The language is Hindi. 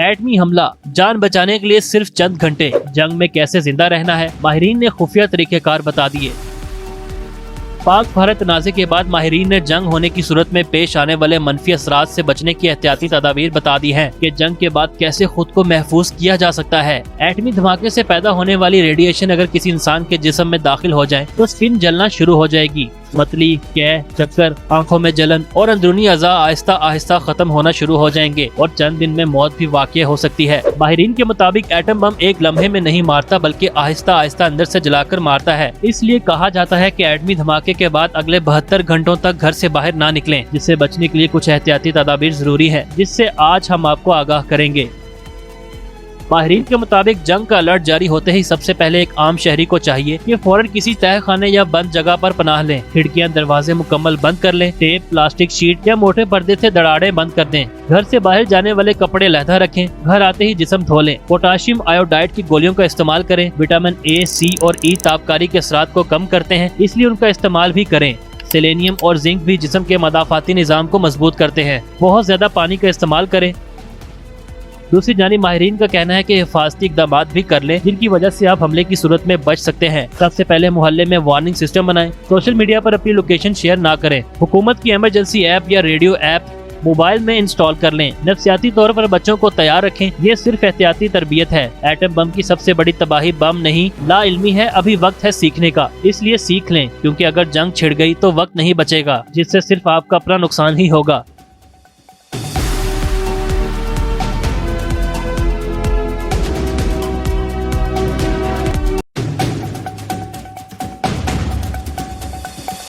एटमी हमला, जान बचाने के लिए सिर्फ चंद घंटे, जंग में कैसे जिंदा रहना है, माहिरीन ने खुफिया तरीकेकार बता दिए। पाक भारत तनाज़े के बाद माहिरीन ने जंग होने की सूरत में पेश आने वाले मनफी असरात से बचने की एहतियाती तदाबीर बता दी हैं कि जंग के बाद कैसे खुद को महफूज किया जा सकता है। एटमी धमाके से पैदा होने वाली रेडिएशन अगर किसी इंसान के जिस्म में दाखिल हो जाए तो स्किन जलना शुरू हो जाएगी। मतली, कैं, चक्कर, आंखों में जलन और अंदरूनी अज़ा आहिस्ता आहिस्ता खत्म होना शुरू हो जाएंगे और चंद दिन में मौत भी वाक़ई हो सकती है। माहिरीन के मुताबिक एटम बम एक लम्हे में नहीं मारता बल्कि आहिस्ता आहिस्ता अंदर से जलाकर मारता है। इसलिए कहा जाता है कि एटमी धमाके के बाद अगले 72 घंटों तक घर से बाहर ना निकलें, जिससे बचने के लिए कुछ एहतियाती तदाबीर जरूरी है, जिससे आज हम आपको आगाह करेंगे। माहिरीन के मुताबिक जंग का अलर्ट जारी होते ही सबसे पहले एक आम शहरी को चाहिए कि फौरन किसी तहखाने या बंद जगह पर पनाह लें, खिड़कियां दरवाजे मुकम्मल बंद कर लें, टेप, प्लास्टिक शीट या मोटे पर्दे से दरारें बंद कर दें, घर से बाहर जाने वाले कपड़े लहदा रखें, घर आते ही जिस्म धो लें, पोटाशियम आयोडाइड की गोलियों का इस्तेमाल करें। विटामिन ए, सी और ई तापकारी के असरात को कम करते हैं, इसलिए उनका इस्तेमाल भी करें। सेलेनियम और जिंक भी जिस्म के मदाफाती निज़ाम को मजबूत करते हैं। बहुत ज्यादा पानी का इस्तेमाल करें। दूसरी जानिब माहिरीन का कहना है कि हिफाजती इक़दाम भी कर लें जिनकी वजह से आप हमले की सूरत में बच सकते हैं। सबसे पहले मोहल्ले में वार्निंग सिस्टम बनाएं, सोशल मीडिया पर अपनी लोकेशन शेयर ना करें, हुकूमत की इमरजेंसी ऐप या रेडियो ऐप मोबाइल में इंस्टॉल कर लें, नफ्सियाती तौर पर बच्चों को तैयार रखें। ये सिर्फ एहतियाती तरबियत है। एटम बम की सबसे बड़ी तबाही बम नहीं, ला इल्मी है। अभी वक्त है सीखने का, इसलिए सीख लें, क्योंकि अगर जंग छिड़ गई तो वक्त नहीं बचेगा, जिससे सिर्फ आपका अपना नुकसान ही होगा।